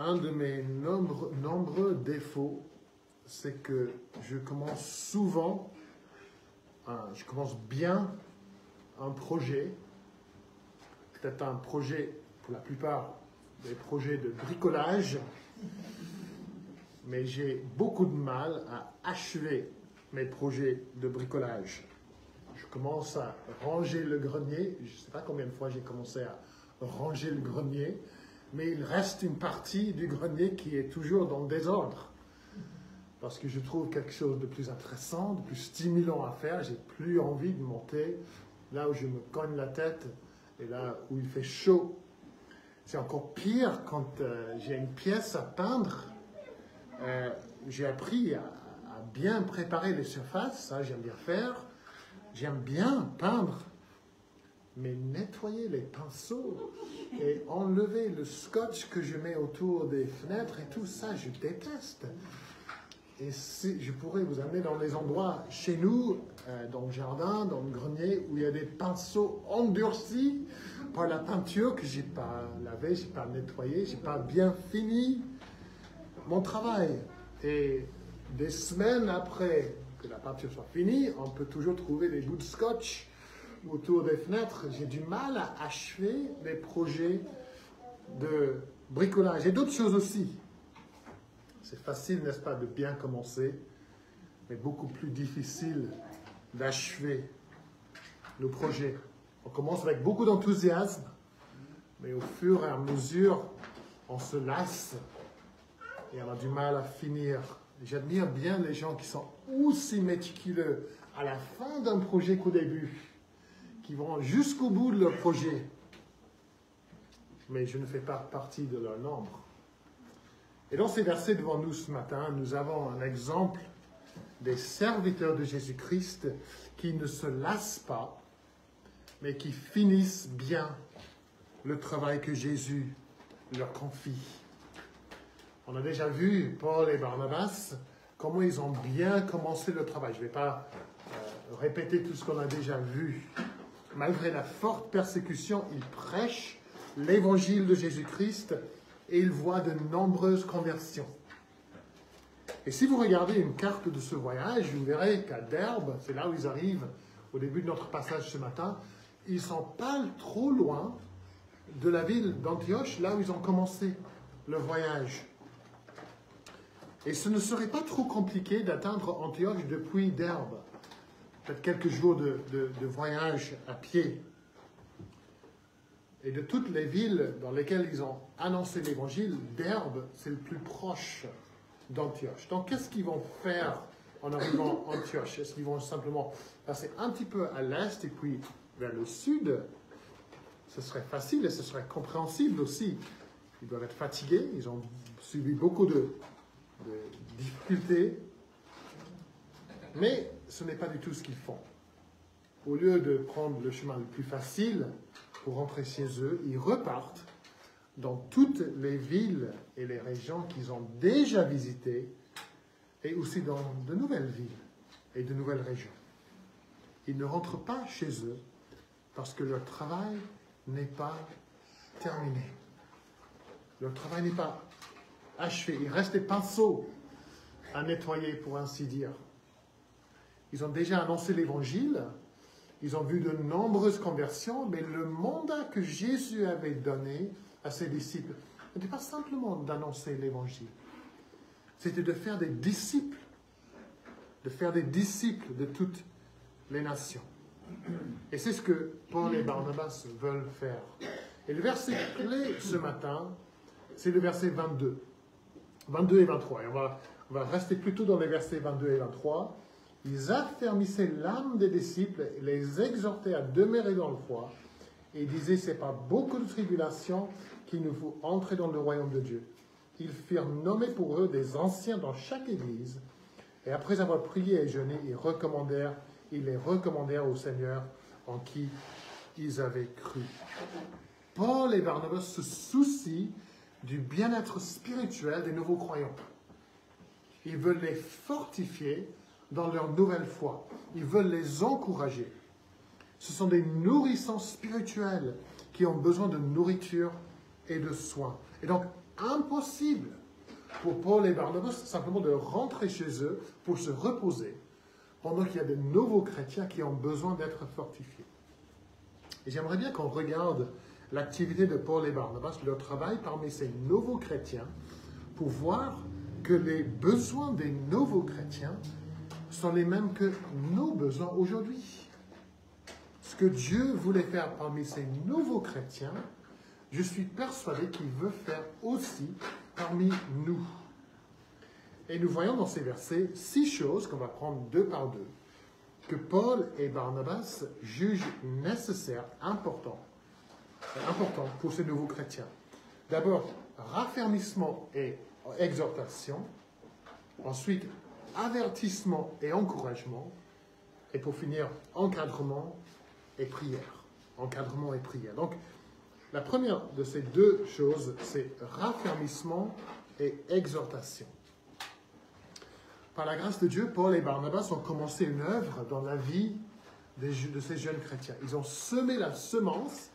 Un de mes nombreux défauts, c'est que je commence souvent, je commence bien un projet, peut-être un projet, pour la plupart, des projets de bricolage, mais j'ai beaucoup de mal à achever mes projets de bricolage. Je commence à ranger le grenier, je ne sais pas combien de fois j'ai commencé à ranger le grenier, mais il reste une partie du grenier qui est toujours dans le désordre. Parce que je trouve quelque chose de plus intéressant, de plus stimulant à faire. J'ai plus envie de monter là où je me cogne la tête et là où il fait chaud. C'est encore pire quand j'ai une pièce à peindre. J'ai appris à bien préparer les surfaces, ça j'aime bien faire. J'aime bien peindre. Mais nettoyer les pinceaux et enlever le scotch que je mets autour des fenêtres et tout ça, je déteste. Et si je pourrais vous amener dans les endroits chez nous, dans le jardin, dans le grenier, où il y a des pinceaux endurcis par la peinture que je n'ai pas lavé, je n'ai pas nettoyé, je n'ai pas bien fini mon travail. Et des semaines après que la peinture soit finie, on peut toujours trouver des bouts de scotch autour des fenêtres. J'ai du mal à achever mes projets de bricolage et d'autres choses aussi. C'est facile, n'est-ce pas, de bien commencer, mais beaucoup plus difficile d'achever nos projets. On commence avec beaucoup d'enthousiasme, mais au fur et à mesure, on se lasse et on a du mal à finir. J'admire bien les gens qui sont aussi méticuleux à la fin d'un projet qu'au début, qui vont jusqu'au bout de leur projet. Mais je ne fais pas partie de leur nombre. Et dans ces versets devant nous ce matin, nous avons un exemple des serviteurs de Jésus-Christ qui ne se lassent pas, mais qui finissent bien le travail que Jésus leur confie. On a déjà vu Paul et Barnabas, comment ils ont bien commencé le travail. Je ne vais pas répéter tout ce qu'on a déjà vu. Malgré la forte persécution, ils prêchent l'évangile de Jésus-Christ et ils voient de nombreuses conversions. Et si vous regardez une carte de ce voyage, vous verrez qu'à Derbe, c'est là où ils arrivent au début de notre passage ce matin, ils ne sont pas trop loin de la ville d'Antioche, là où ils ont commencé le voyage. Et ce ne serait pas trop compliqué d'atteindre Antioche depuis Derbe. Peut-être quelques jours de voyage à pied. Et de toutes les villes dans lesquelles ils ont annoncé l'évangile, Derbe, c'est le plus proche d'Antioche. Donc, qu'est-ce qu'ils vont faire en arrivant à Antioche? Est-ce qu'ils vont simplement passer un petit peu à l'est et puis vers le sud? Ce serait facile et ce serait compréhensible aussi. Ils doivent être fatigués, ils ont subi beaucoup de difficultés. Mais ce n'est pas du tout ce qu'ils font. Au lieu de prendre le chemin le plus facile pour rentrer chez eux, ils repartent dans toutes les villes et les régions qu'ils ont déjà visitées et aussi dans de nouvelles villes et de nouvelles régions. Ils ne rentrent pas chez eux parce que leur travail n'est pas terminé. Leur travail n'est pas achevé. Il reste des pinceaux à nettoyer, pour ainsi dire. Ils ont déjà annoncé l'évangile, ils ont vu de nombreuses conversions, mais le mandat que Jésus avait donné à ses disciples n'était pas simplement d'annoncer l'évangile. C'était de faire des disciples de toutes les nations. Et c'est ce que Paul et Barnabas veulent faire. Et le verset clé ce matin, c'est le verset 22. 22 et 23. Et on va rester plutôt dans les versets 22 et 23. Ils affermissaient l'âme des disciples et les exhortaient à demeurer dans le foi. Et ils disaient, c'est par beaucoup de tribulations qu'il nous faut entrer dans le royaume de Dieu. Ils firent nommer pour eux des anciens dans chaque église. Et après avoir prié et jeûné, ils les recommandèrent au Seigneur en qui ils avaient cru. Paul et Barnabas se soucient du bien-être spirituel des nouveaux croyants. Ils veulent les fortifier dans leur nouvelle foi. Ils veulent les encourager. Ce sont des nourrissants spirituels qui ont besoin de nourriture et de soins. Et donc, impossible pour Paul et Barnabas simplement de rentrer chez eux pour se reposer, pendant qu'il y a de nouveaux chrétiens qui ont besoin d'être fortifiés. Et j'aimerais bien qu'on regarde l'activité de Paul et Barnabas, leur travail parmi ces nouveaux chrétiens, pour voir que les besoins des nouveaux chrétiens sont les mêmes que nos besoins aujourd'hui. Ce que Dieu voulait faire parmi ces nouveaux chrétiens, je suis persuadé qu'il veut faire aussi parmi nous. Et nous voyons dans ces versets 6 choses qu'on va prendre 2 par 2, que Paul et Barnabas jugent nécessaires, importantes pour ces nouveaux chrétiens. D'abord, raffermissement et exhortation. Ensuite, avertissement et encouragement. Et pour finir, encadrement et prière. Encadrement et prière. Donc, la première de ces 2 choses, c'est raffermissement et exhortation. Par la grâce de Dieu, Paul et Barnabas ont commencé une œuvre dans la vie de ces jeunes chrétiens. Ils ont semé la semence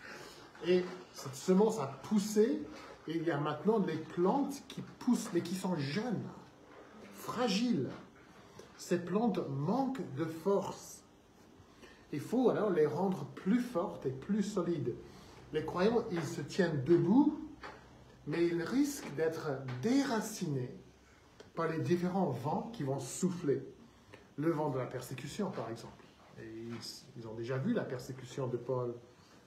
et cette semence a poussé et il y a maintenant des plantes qui poussent mais qui sont jeunes, fragiles. Ces plantes manquent de force. Il faut alors les rendre plus fortes et plus solides. Les croyants, ils se tiennent debout, mais ils risquent d'être déracinés par les différents vents qui vont souffler. Le vent de la persécution, par exemple. Et ils ont déjà vu la persécution de Paul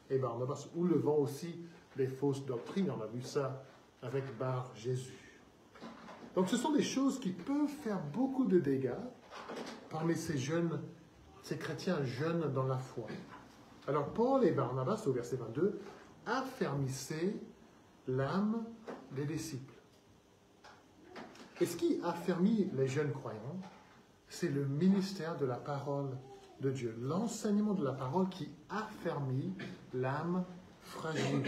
et Barnabas, ou le vent aussi des fausses doctrines. On a vu ça avec Bar Jésus. Donc ce sont des choses qui peuvent faire beaucoup de dégâts parmi ces chrétiens jeunes dans la foi. Alors Paul et Barnabas, au verset 22, affermissaient l'âme des disciples. Et ce qui affermit les jeunes croyants, c'est le ministère de la parole de Dieu, l'enseignement de la parole qui affermit l'âme fragile.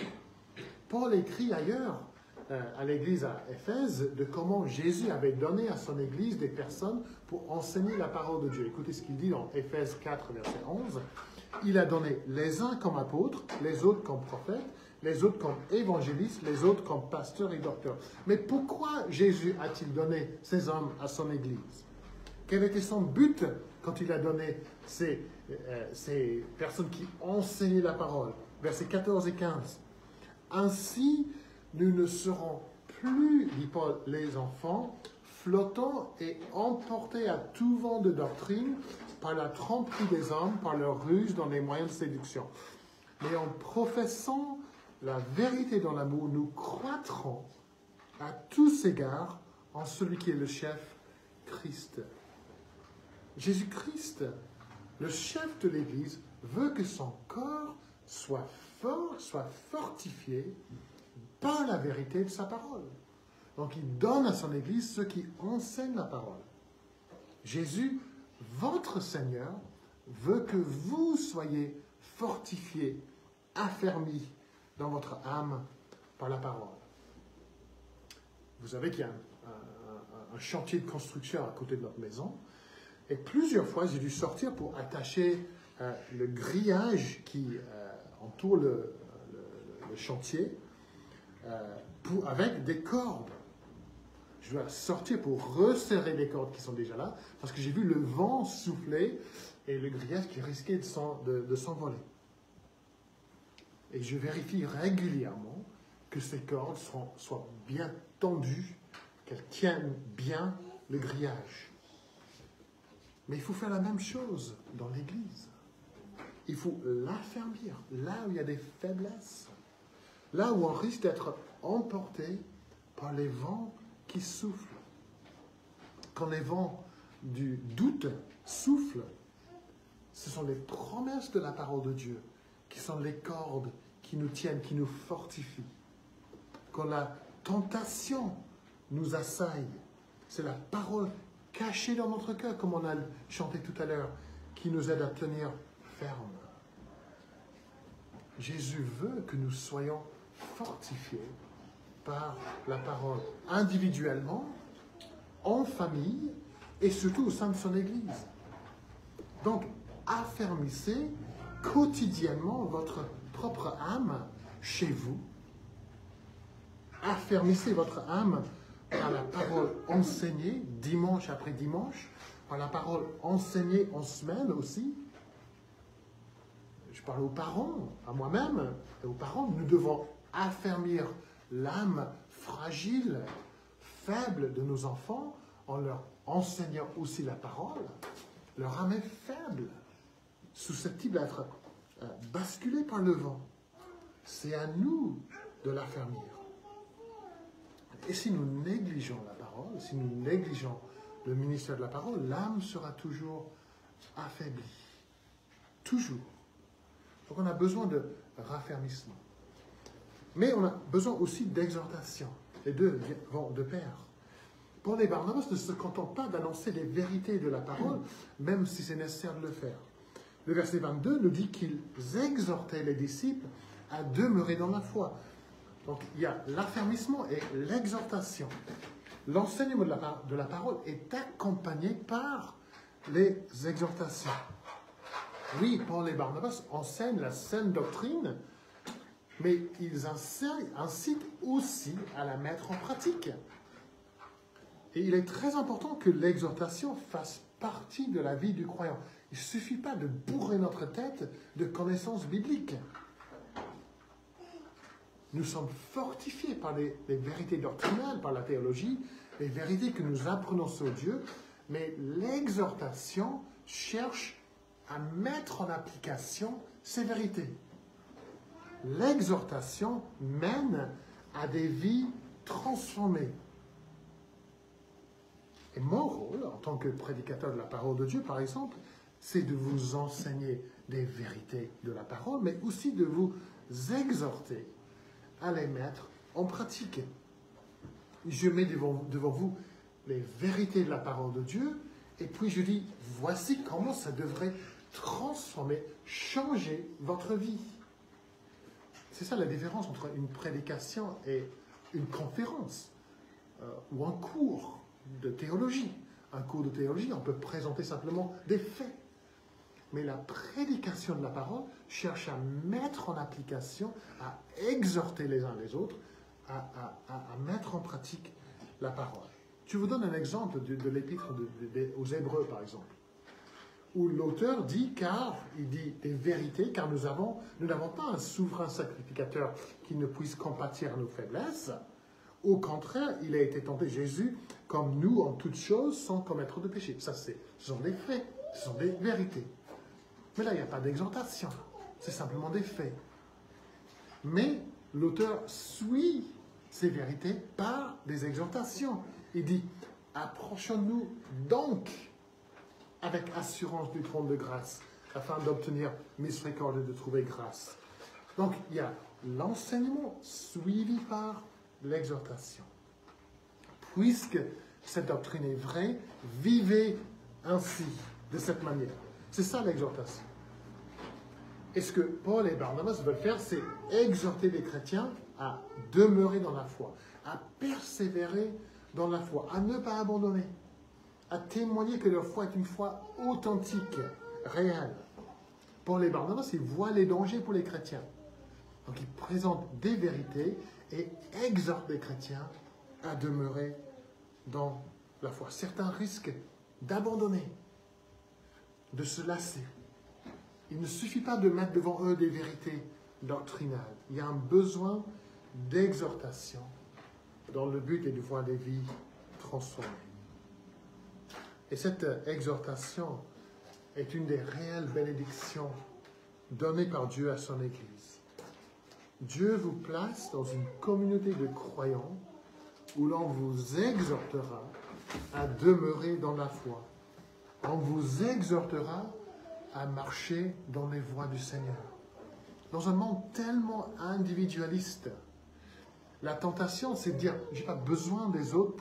Paul écrit ailleurs à l'église à Éphèse de comment Jésus avait donné à son église des personnes pour enseigner la parole de Dieu. Écoutez ce qu'il dit dans Éphèse 4, verset 11. Il a donné les uns comme apôtres, les autres comme prophètes, les autres comme évangélistes, les autres comme pasteurs et docteurs. Mais pourquoi Jésus a-t-il donné ces hommes à son Église? Quel était son but quand il a donné ces personnes qui enseignaient la parole? Versets 14 et 15. Ainsi, nous ne serons plus, dit Paul, les enfants, flottants et emportés à tout vent de doctrine par la tromperie des hommes, par leur ruse dans les moyens de séduction. Mais en professant la vérité dans l'amour, nous croîtrons à tous égards en celui qui est le chef, Christ. Jésus-Christ, le chef de l'Église, veut que son corps soit fort, soit fortifié par la vérité de sa parole. Donc il donne à son Église ceux qui enseignent la parole. Jésus, votre Seigneur, veut que vous soyez fortifiés, affermis dans votre âme par la parole. Vous savez qu'il y a un chantier de construction à côté de notre maison. Et plusieurs fois, j'ai dû sortir pour attacher le grillage qui entoure le chantier avec des cordes. Je dois sortir pour resserrer les cordes qui sont déjà là, parce que j'ai vu le vent souffler et le grillage qui risquait de s'envoler. Et je vérifie régulièrement que ces cordes soient bien tendues, qu'elles tiennent bien le grillage. Mais il faut faire la même chose dans l'Église. Il faut l'affermir, là où il y a des faiblesses, là où on risque d'être emporté par les vents qui soufflent. Quand les vents du doute soufflent, ce sont les promesses de la parole de Dieu qui sont les cordes qui nous tiennent, qui nous fortifient. Quand la tentation nous assaille, c'est la parole cachée dans notre cœur, comme on a chanté tout à l'heure, qui nous aide à tenir ferme. Jésus veut que nous soyons fortifiés par la parole, individuellement, en famille et surtout au sein de son Église. Donc, affermissez quotidiennement votre propre âme chez vous affermissez votre âme par la parole enseignée dimanche après dimanche, par la parole enseignée en semaine aussi. Je parle aux parents, à moi-même et aux parents. Nous devons affermir l'âme fragile, faible de nos enfants en leur enseignant aussi la parole. Leur âme est faible, susceptible d'être basculée par le vent. C'est à nous de l'affermir. Et si nous négligeons la parole, si nous négligeons le ministère de la parole, l'âme sera toujours affaiblie. Toujours. Donc on a besoin de raffermissement. Mais on a besoin aussi d'exhortation. Les deux vont de pair. Paul et Barnabas ne se contentent pas d'annoncer les vérités de la parole, même si c'est nécessaire de le faire. Le verset 22 nous dit qu'ils exhortaient les disciples à demeurer dans la foi. Donc il y a l'affermissement et l'exhortation. L'enseignement de la parole est accompagné par les exhortations. Oui, Paul et Barnabas enseignent la saine doctrine, mais ils incitent aussi à la mettre en pratique. Et il est très important que l'exhortation fasse partie de la vie du croyant. Il ne suffit pas de bourrer notre tête de connaissances bibliques. Nous sommes fortifiés par les vérités doctrinales, par la théologie, les vérités que nous apprenons sur Dieu, mais l'exhortation cherche à mettre en application ces vérités. L'exhortation mène à des vies transformées. Et mon rôle, en tant que prédicateur de la parole de Dieu, par exemple, c'est de vous enseigner des vérités de la parole, mais aussi de vous exhorter à les mettre en pratique. Je mets devant vous les vérités de la parole de Dieu, et puis je dis, voici comment ça devrait transformer, changer votre vie. C'est ça la différence entre une prédication et une conférence ou un cours de théologie. Un cours de théologie, on peut présenter simplement des faits. Mais la prédication de la parole cherche à mettre en application, à exhorter les uns les autres, à mettre en pratique la parole. Je vous donne un exemple de l'épître aux Hébreux, par exemple, où l'auteur dit, il dit des vérités, car nous n'avons pas un souverain sacrificateur qui ne puisse compatir à nos faiblesses. Au contraire, il a été tenté, Jésus, comme nous en toutes choses, sans commettre de péché. Ça, ce sont des faits, ce sont des vérités. Mais là, il n'y a pas d'exhortation, c'est simplement des faits. Mais l'auteur suit ces vérités par des exhortations. Il dit, approchons-nous donc avec assurance du trône de grâce, afin d'obtenir miséricorde et de trouver grâce. Donc, il y a l'enseignement suivi par l'exhortation. Puisque cette doctrine est vraie, vivez ainsi, de cette manière. C'est ça l'exhortation. Et ce que Paul et Barnabas veulent faire, c'est exhorter les chrétiens à demeurer dans la foi, à persévérer dans la foi, à ne pas abandonner, à témoigner que leur foi est une foi authentique, réelle. Paul et Barnabas, ils voient les dangers pour les chrétiens. Donc ils présentent des vérités et exhortent les chrétiens à demeurer dans la foi. Certains risquent d'abandonner, de se lasser. Il ne suffit pas de mettre devant eux des vérités doctrinales. Il y a un besoin d'exhortation dans le but est de voir des vies transformées. Et cette exhortation est une des réelles bénédictions données par Dieu à son Église. Dieu vous place dans une communauté de croyants où l'on vous exhortera à demeurer dans la foi. On vous exhortera à marcher dans les voies du Seigneur. Dans un monde tellement individualiste, la tentation, c'est de dire, je n'ai pas besoin des autres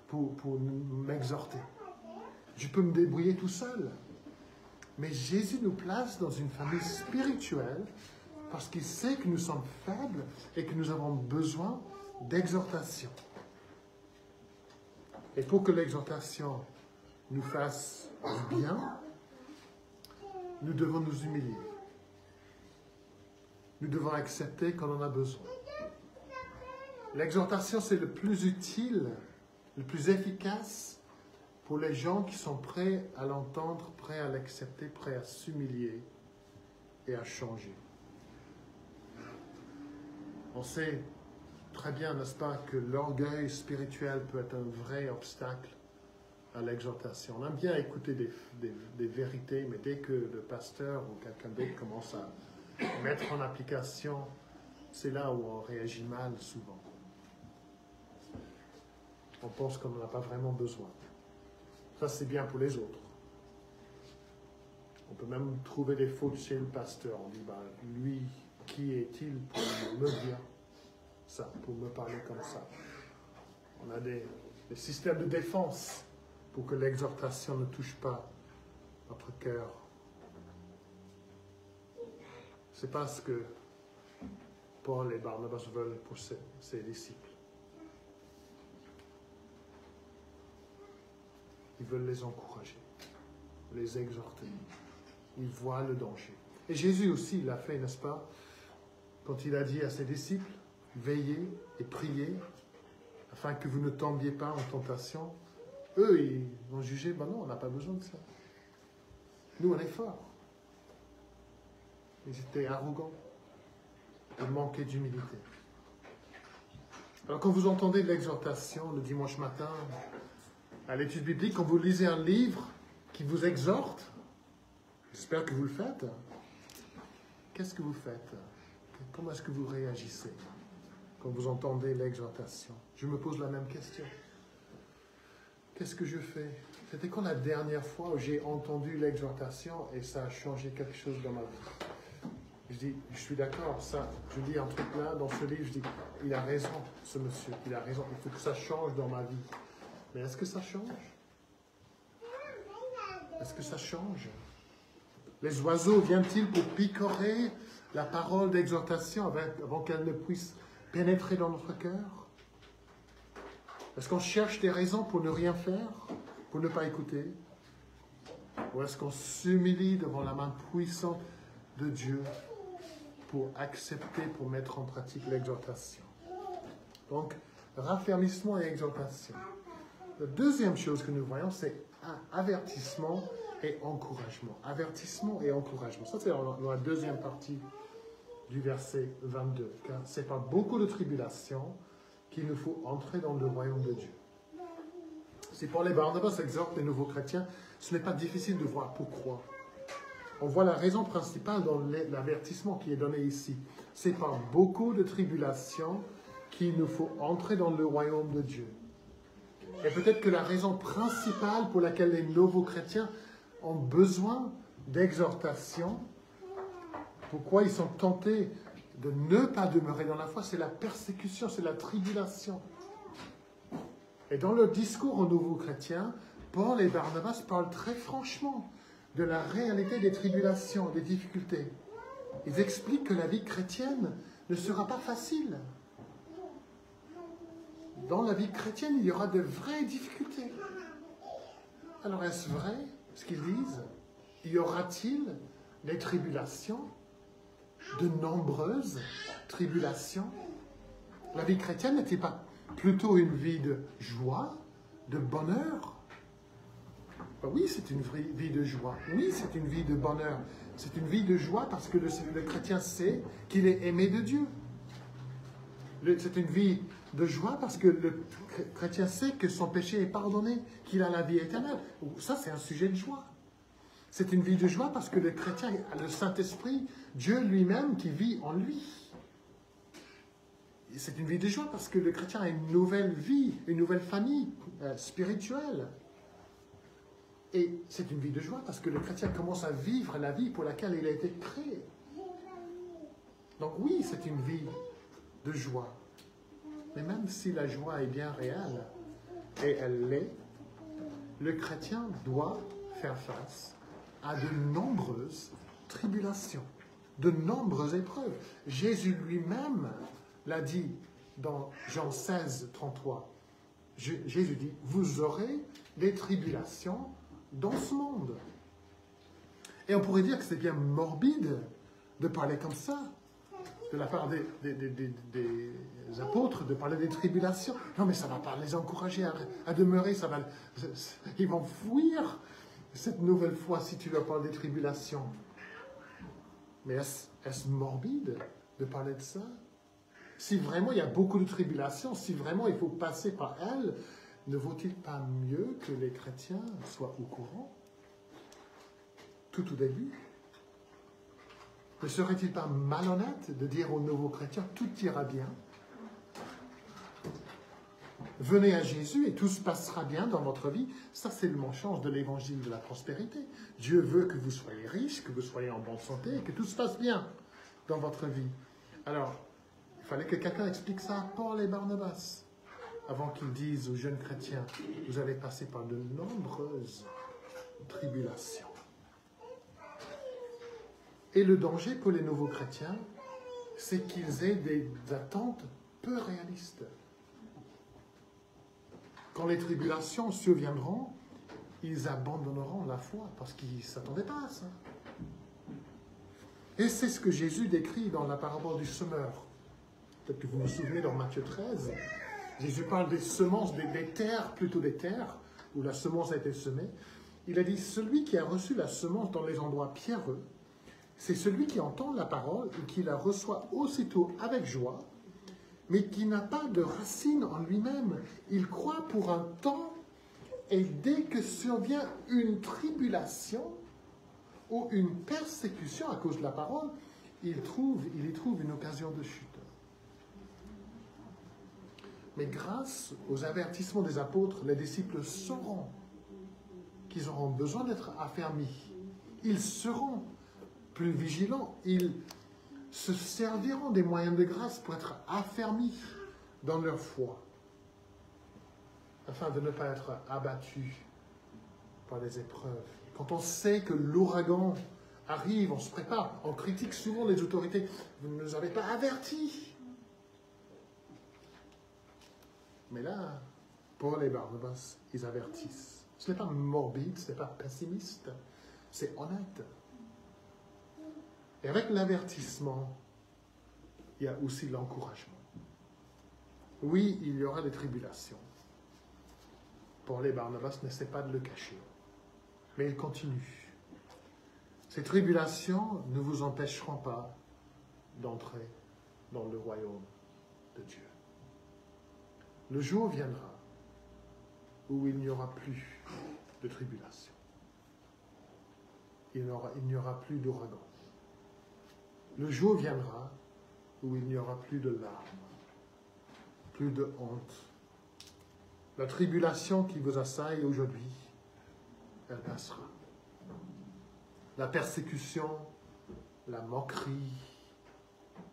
pour m'exhorter. Je peux me débrouiller tout seul. Mais Jésus nous place dans une famille spirituelle parce qu'il sait que nous sommes faibles et que nous avons besoin d'exhortation. Et pour que l'exhortation nous fasse du bien, nous devons nous humilier. Nous devons accepter qu'on en a besoin. L'exhortation, c'est le plus utile, le plus efficace pour les gens qui sont prêts à l'entendre, prêts à l'accepter, prêts à s'humilier et à changer. On sait très bien, n'est-ce pas, que l'orgueil spirituel peut être un vrai obstacle à l'exhortation. On aime bien écouter des vérités, mais dès que le pasteur ou quelqu'un d'autre commence à mettre en application, c'est là où on réagit mal souvent. On pense qu'on n'en a pas vraiment besoin. Ça, c'est bien pour les autres. On peut même trouver des fautes chez le pasteur. On dit, ben, lui, qui est-il pour me dire ça, pour me parler comme ça? On a des systèmes de défense pour que l'exhortation ne touche pas notre cœur. C'est pas ce que Paul et Barnabas veulent pour ses disciples. Ils veulent les encourager, les exhorter. Ils voient le danger. Et Jésus aussi l'a fait, n'est-ce pas? Quand il a dit à ses disciples, veillez et priez afin que vous ne tombiez pas en tentation. Eux, ils ont jugé, ben non, on n'a pas besoin de ça. Nous, on est forts. Ils étaient arrogants. Ils manquaient d'humilité. Alors quand vous entendez de l'exhortation le dimanche matin, à l'étude biblique, quand vous lisez un livre qui vous exhorte, j'espère que vous le faites, qu'est-ce que vous faites? Comment est-ce que vous réagissez quand vous entendez l'exhortation? Je me pose la même question. Qu'est-ce que je fais? C'était quand la dernière fois où j'ai entendu l'exhortation et ça a changé quelque chose dans ma vie? Je dis, je suis d'accord, ça, je dis un truc là, dans ce livre, je dis, il a raison, ce monsieur, il a raison, il faut que ça change dans ma vie. Mais est-ce que ça change? Est-ce que ça change? Les oiseaux viennent-ils pour picorer la parole d'exhortation avant qu'elle ne puisse pénétrer dans notre cœur? Est-ce qu'on cherche des raisons pour ne rien faire, pour ne pas écouter? Ou est-ce qu'on s'humilie devant la main puissante de Dieu pour accepter, pour mettre en pratique l'exhortation? Donc, raffermissement et exhortation. La deuxième chose que nous voyons, c'est avertissement et encouragement. Avertissement et encouragement. Ça, c'est dans la deuxième partie du verset 22. Car ce n'est pas beaucoup de tribulations qu'il nous faut entrer dans le royaume de Dieu. Si Paul et Barnabas exhortent les nouveaux chrétiens, ce n'est pas difficile de voir pourquoi. On voit la raison principale dans l'avertissement qui est donné ici. C'est par beaucoup de tribulations qu'il nous faut entrer dans le royaume de Dieu. Et peut-être que la raison principale pour laquelle les nouveaux chrétiens ont besoin d'exhortation, pourquoi ils sont tentés de ne pas demeurer dans la foi, c'est la persécution, c'est la tribulation. Et dans leur discours aux nouveaux chrétiens, Paul et Barnabas parlent très franchement de la réalité des tribulations, des difficultés. Ils expliquent que la vie chrétienne ne sera pas facile. Dans la vie chrétienne, il y aura de vraies difficultés. Alors, est-ce vrai ce qu'ils disent? Y aura-t-il des tribulations? De nombreuses tribulations? La vie chrétienne n'était pas plutôt une vie de joie, de bonheur? Ben oui, c'est une vie de joie. Oui, c'est une vie de bonheur. C'est une vie de joie parce que le chrétien sait qu'il est aimé de Dieu. C'est une vie de joie parce que le chrétien sait que son péché est pardonné, qu'il a la vie éternelle. Ça, c'est un sujet de joie. C'est une vie de joie parce que le chrétien a le Saint-Esprit, Dieu lui-même qui vit en lui. C'est une vie de joie parce que le chrétien a une nouvelle vie, une nouvelle famille spirituelle. Et c'est une vie de joie parce que le chrétien commence à vivre la vie pour laquelle il a été créé. Donc oui, c'est une vie de joie. Mais même si la joie est bien réelle, et elle l'est, le chrétien doit faire face à de nombreuses tribulations, de nombreuses épreuves. Jésus lui-même l'a dit dans Jean 16, 33. Jésus dit, vous aurez des tribulations dans ce monde. Et on pourrait dire que c'est bien morbide de parler comme ça, de la part des les apôtres de parler des tribulations. Non, mais ça ne va pas les encourager à demeurer. Ils vont fuir cette nouvelle foi si tu leur parles des tribulations. Mais est-ce morbide de parler de ça? Si vraiment il y a beaucoup de tribulations, si vraiment il faut passer par elles, ne vaut-il pas mieux que les chrétiens soient au courant tout au début? Ne serait-il pas malhonnête de dire aux nouveaux chrétiens, tout ira bien? Venez à Jésus et tout se passera bien dans votre vie. Ça, c'est le mensonge de l'évangile de la prospérité. Dieu veut que vous soyez riches, que vous soyez en bonne santé, et que tout se passe bien dans votre vie. Alors, il fallait que quelqu'un explique ça à Paul et Barnabas, avant qu'ils disent aux jeunes chrétiens, vous allez passer par de nombreuses tribulations. Et le danger pour les nouveaux chrétiens, c'est qu'ils aient des attentes peu réalistes. Quand les tribulations surviendront, ils abandonneront la foi parce qu'ils ne s'attendaient pas à ça. Et c'est ce que Jésus décrit dans la parabole du semeur. Peut-être que vous vous souvenez dans Matthieu 13, Jésus parle des semences, des terres, plutôt des terres, où la semence a été semée. Il a dit, celui qui a reçu la semence dans les endroits pierreux, c'est celui qui entend la parole et qui la reçoit aussitôt avec joie, mais qui n'a pas de racine en lui-même. Il croit pour un temps, et dès que survient une tribulation ou une persécution à cause de la parole, il y trouve une occasion de chute. Mais grâce aux avertissements des apôtres, les disciples sauront qu'ils auront besoin d'être affermis. Ils seront plus vigilants. Ils se serviront des moyens de grâce pour être affermis dans leur foi, afin de ne pas être abattus par les épreuves. Quand on sait que l'ouragan arrive, on se prépare, on critique souvent les autorités. Vous ne nous avez pas avertis. Mais là, Paul et Barnabas, ils avertissent. Ce n'est pas morbide, ce n'est pas pessimiste, c'est honnête. Et avec l'avertissement, il y a aussi l'encouragement. Oui, il y aura des tribulations. Paul et Barnabas n'essaient pas de le cacher, mais ils continuent. Ces tribulations ne vous empêcheront pas d'entrer dans le royaume de Dieu. Le jour viendra où il n'y aura plus de tribulation. Il n'y aura plus d'ouragan. Le jour viendra où il n'y aura plus de larmes, plus de honte. La tribulation qui vous assaille aujourd'hui, elle passera. La persécution, la moquerie,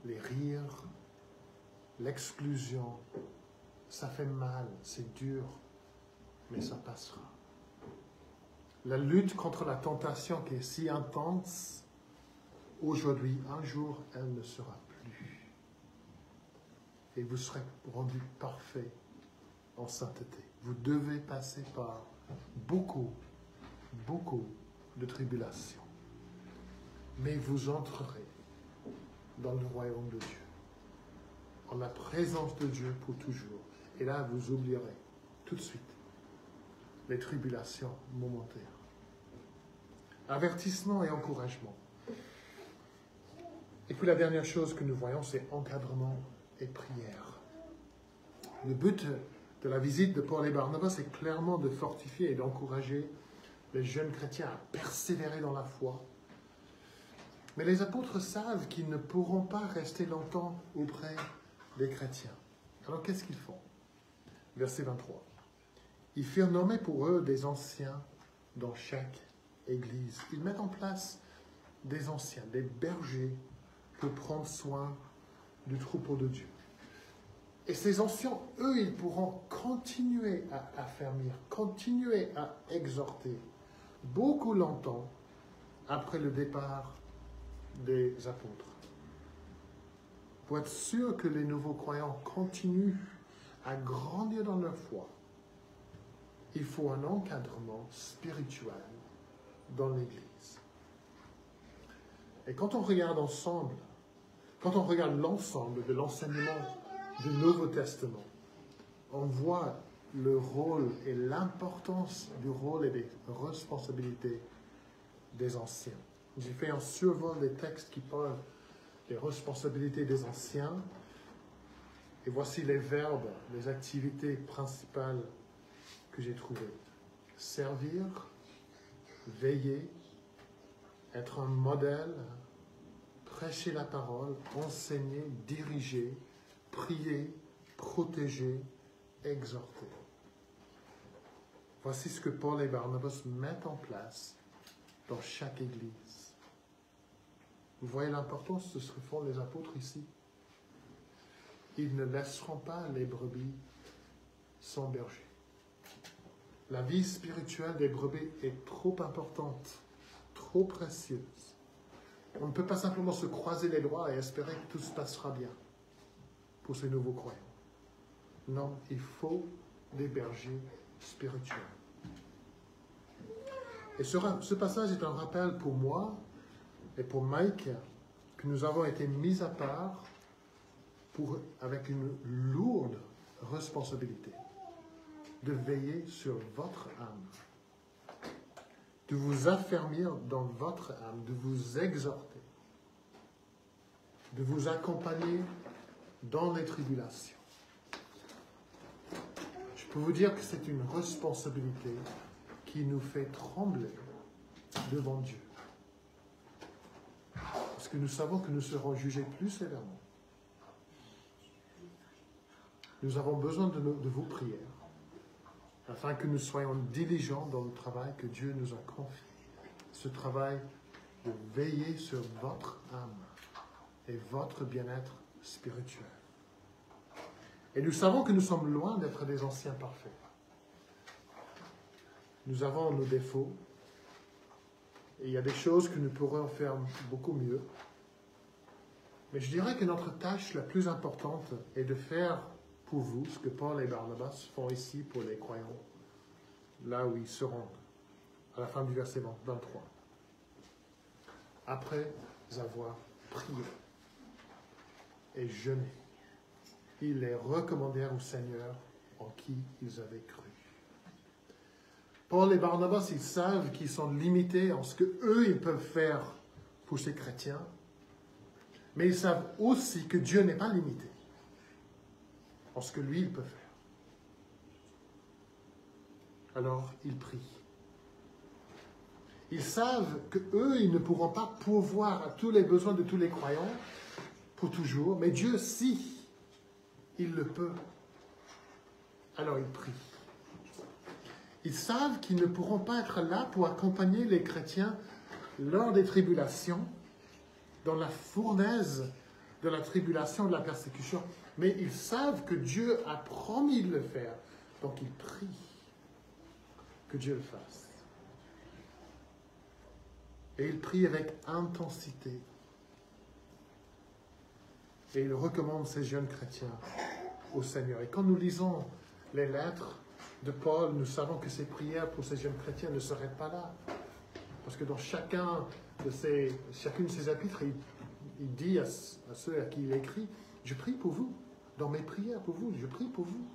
les rires, l'exclusion, ça fait mal, c'est dur, mais ça passera. La lutte contre la tentation qui est si intense, aujourd'hui, un jour, elle ne sera plus. Et vous serez rendu parfait en sainteté. Vous devez passer par beaucoup de tribulations. Mais vous entrerez dans le royaume de Dieu, en la présence de Dieu pour toujours. Et là, vous oublierez tout de suite les tribulations momentaires. Avertissement et encouragement. Et puis la dernière chose que nous voyons, c'est encadrement et prière. Le but de la visite de Paul et Barnabas est clairement de fortifier et d'encourager les jeunes chrétiens à persévérer dans la foi. Mais les apôtres savent qu'ils ne pourront pas rester longtemps auprès des chrétiens. Alors qu'est-ce qu'ils font? Verset 23. Ils firent nommer pour eux des anciens dans chaque église. Ils mettent en place des anciens, des bergers, pour prendre soin du troupeau de Dieu. Et ces anciens, eux, ils pourront continuer à affermir, continuer à exhorter, beaucoup longtemps après le départ des apôtres. Pour être sûr que les nouveaux croyants continuent à grandir dans leur foi, il faut un encadrement spirituel dans l'Église. Et quand on regarde ensemble, quand on regarde l'ensemble de l'enseignement du Nouveau Testament, on voit le rôle et l'importance du rôle et des responsabilités des anciens. J'ai fait un survol des textes qui parlent des responsabilités des anciens. Et voici les verbes, les activités principales que j'ai trouvées. Servir, veiller, être un modèle, prêcher la parole, enseigner, diriger, prier, protéger, exhorter. Voici ce que Paul et Barnabas mettent en place dans chaque église. Vous voyez l'importance de ce que font les apôtres ici. Ils ne laisseront pas les brebis sans berger. La vie spirituelle des brebis est trop importante, trop précieuse. On ne peut pas simplement se croiser les doigts et espérer que tout se passera bien pour ces nouveaux croyants. Non, il faut des bergers spirituels. Et ce passage est un rappel pour moi et pour Mike que nous avons été mis à part avec une lourde responsabilité de veiller sur votre âme, de vous affermir dans votre âme, de vous exhorter, de vous accompagner dans les tribulations. Je peux vous dire que c'est une responsabilité qui nous fait trembler devant Dieu. Parce que nous savons que nous serons jugés plus sévèrement. Nous avons besoin de vos prières, afin que nous soyons diligents dans le travail que Dieu nous a confié. Ce travail de veiller sur votre âme et votre bien-être spirituel. Et nous savons que nous sommes loin d'être des anciens parfaits. Nous avons nos défauts, et il y a des choses que nous pourrions faire beaucoup mieux. Mais je dirais que notre tâche la plus importante est de faire pour vous ce que Paul et Barnabas font ici pour les croyants, là où ils se rendent, à la fin du verset 23. Après avoir prié et jeûné, ils les recommandèrent au Seigneur en qui ils avaient cru. Paul et Barnabas, ils savent qu'ils sont limités en ce qu'eux, ils peuvent faire pour ces chrétiens, mais ils savent aussi que Dieu n'est pas limité en ce que lui, il peut faire. Alors, ils prient. Ils savent qu'eux, ils ne pourront pas pourvoir à tous les besoins de tous les croyants pour toujours, mais Dieu, si, il le peut. Alors, ils prient. Ils savent qu'ils ne pourront pas être là pour accompagner les chrétiens lors des tribulations, dans la fournaise de la tribulation, de la persécution. Mais ils savent que Dieu a promis de le faire. Donc ils prient que Dieu le fasse. Et ils prient avec intensité. Et ils recommandent ces jeunes chrétiens au Seigneur. Et quand nous lisons les lettres de Paul, nous savons que ces prières pour ces jeunes chrétiens ne s'arrêtent pas là. Parce que dans chacune de ces épîtres, il dit à ceux à qui il écrit, je prie pour vous, dans mes prières pour vous, je prie pour vous.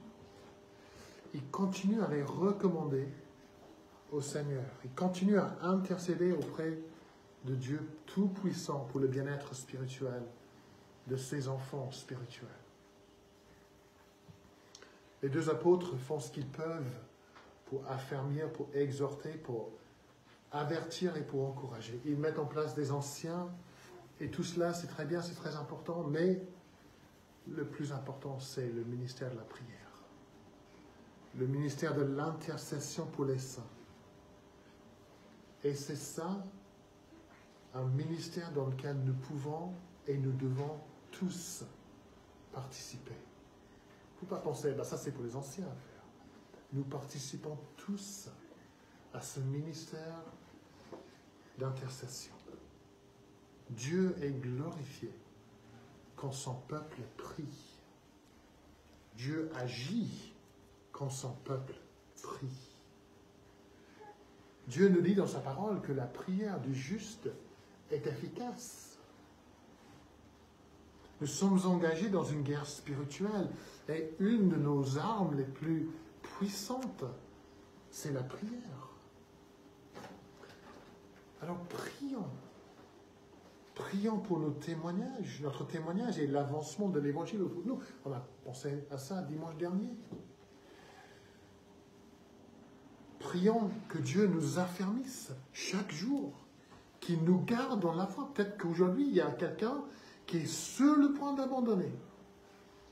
Il continue à les recommander au Seigneur. Il continue à intercéder auprès de Dieu Tout-Puissant pour le bien-être spirituel de ses enfants spirituels. Les deux apôtres font ce qu'ils peuvent pour affermir, pour exhorter, pour avertir et pour encourager. Ils mettent en place des anciens et tout cela, c'est très bien, c'est très important, mais le plus important, c'est le ministère de la prière. Le ministère de l'intercession pour les saints. Et c'est ça, un ministère dans lequel nous pouvons et nous devons tous participer. Il ne faut pas penser, ça c'est pour les anciens à faire. Nous participons tous à ce ministère d'intercession. Dieu est glorifié quand son peuple prie. Dieu agit quand son peuple prie. Dieu nous dit dans sa parole que la prière du juste est efficace. Nous sommes engagés dans une guerre spirituelle. Et une de nos armes les plus puissantes, c'est la prière. Alors prions. Prions pour nos témoignages, notre témoignage et l'avancement de l'évangile autour de nous. On a pensé à ça dimanche dernier. Prions que Dieu nous affermisse chaque jour, qu'il nous garde dans la foi. Peut-être qu'aujourd'hui, il y a quelqu'un qui est sur le point d'abandonner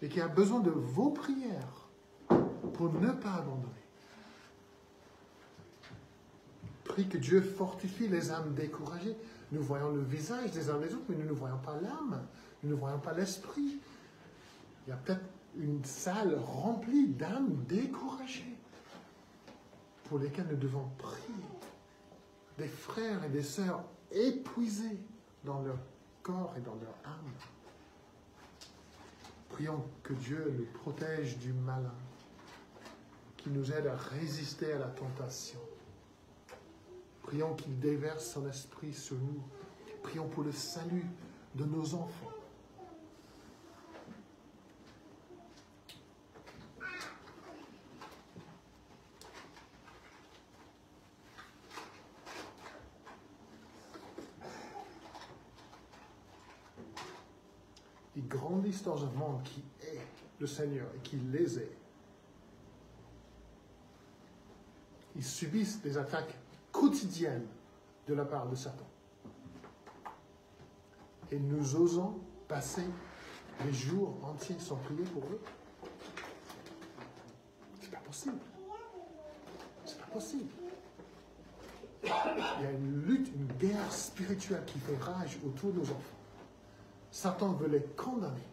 et qui a besoin de vos prières pour ne pas abandonner. Prie que Dieu fortifie les âmes découragées. Nous voyons le visage des uns des autres, mais nous ne voyons pas l'âme, nous ne voyons pas l'esprit. Il y a peut-être une salle remplie d'âmes découragées pour lesquelles nous devons prier. Des frères et des sœurs épuisés dans leur corps et dans leur âme. Prions que Dieu nous protège du malin, qu'il nous aide à résister à la tentation. Prions qu'il déverse son esprit sur nous. Prions pour le salut de nos enfants. Ils grandissent dans un monde qui est le Seigneur et qui les est. Ils subissent des attaques quotidiennes de la part de Satan. Et nous osons passer des jours entiers sans prier pour eux. C'est pas possible. C'est pas possible. Il y a une lutte, une guerre spirituelle qui fait rage autour de nos enfants. Satan veut les condamner.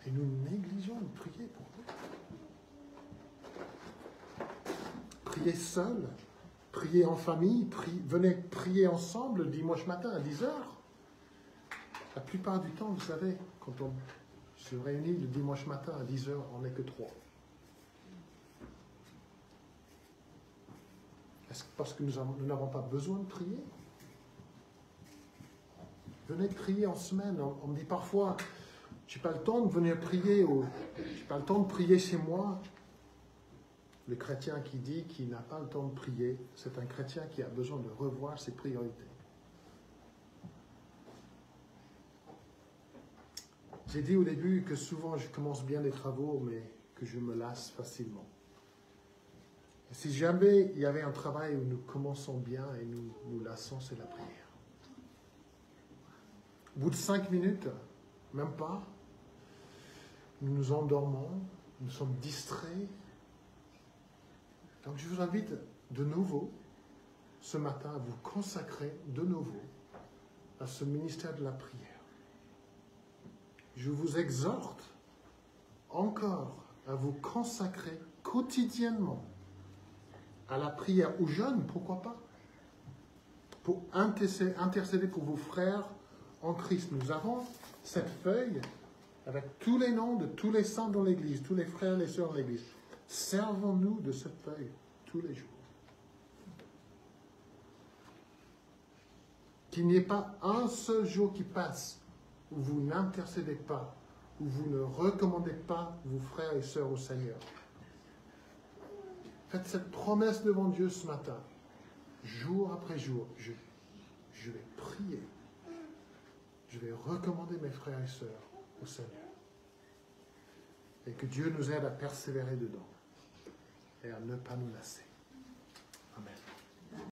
Et nous négligeons de prier pour eux. Priez seul, priez en famille, venez prier ensemble le dimanche matin à 10h. La plupart du temps, vous savez, quand on se réunit le dimanche matin à 10h, on n'est que 3. Est-ce parce que nous n'avons pas besoin de prier? Venez prier en semaine. On me dit parfois, je n'ai pas le temps de venir prier, je n'ai pas le temps de prier chez moi. Le chrétien qui dit qu'il n'a pas le temps de prier, c'est un chrétien qui a besoin de revoir ses priorités. J'ai dit au début que souvent je commence bien les travaux, mais que je me lasse facilement. Et si jamais il y avait un travail où nous commençons bien et nous nous lassons, c'est la prière. Au bout de 5 minutes, même pas, nous nous endormons, nous sommes distraits. Donc je vous invite de nouveau, ce matin, à vous consacrer de nouveau à ce ministère de la prière. Je vous exhorte encore à vous consacrer quotidiennement à la prière, aux jeunes, pourquoi pas, pour intercéder pour vos frères en Christ. Nous avons cette feuille avec tous les noms de tous les saints dans l'Église, tous les frères et les sœurs dans l'Église. Servons-nous de cette feuille tous les jours. Qu'il n'y ait pas un seul jour qui passe où vous n'intercédez pas, où vous ne recommandez pas vos frères et sœurs au Seigneur. Faites cette promesse devant Dieu ce matin. Jour après jour, je vais prier. Je vais recommander mes frères et sœurs au Seigneur. Et que Dieu nous aide à persévérer dedans et à ne pas nous lasser.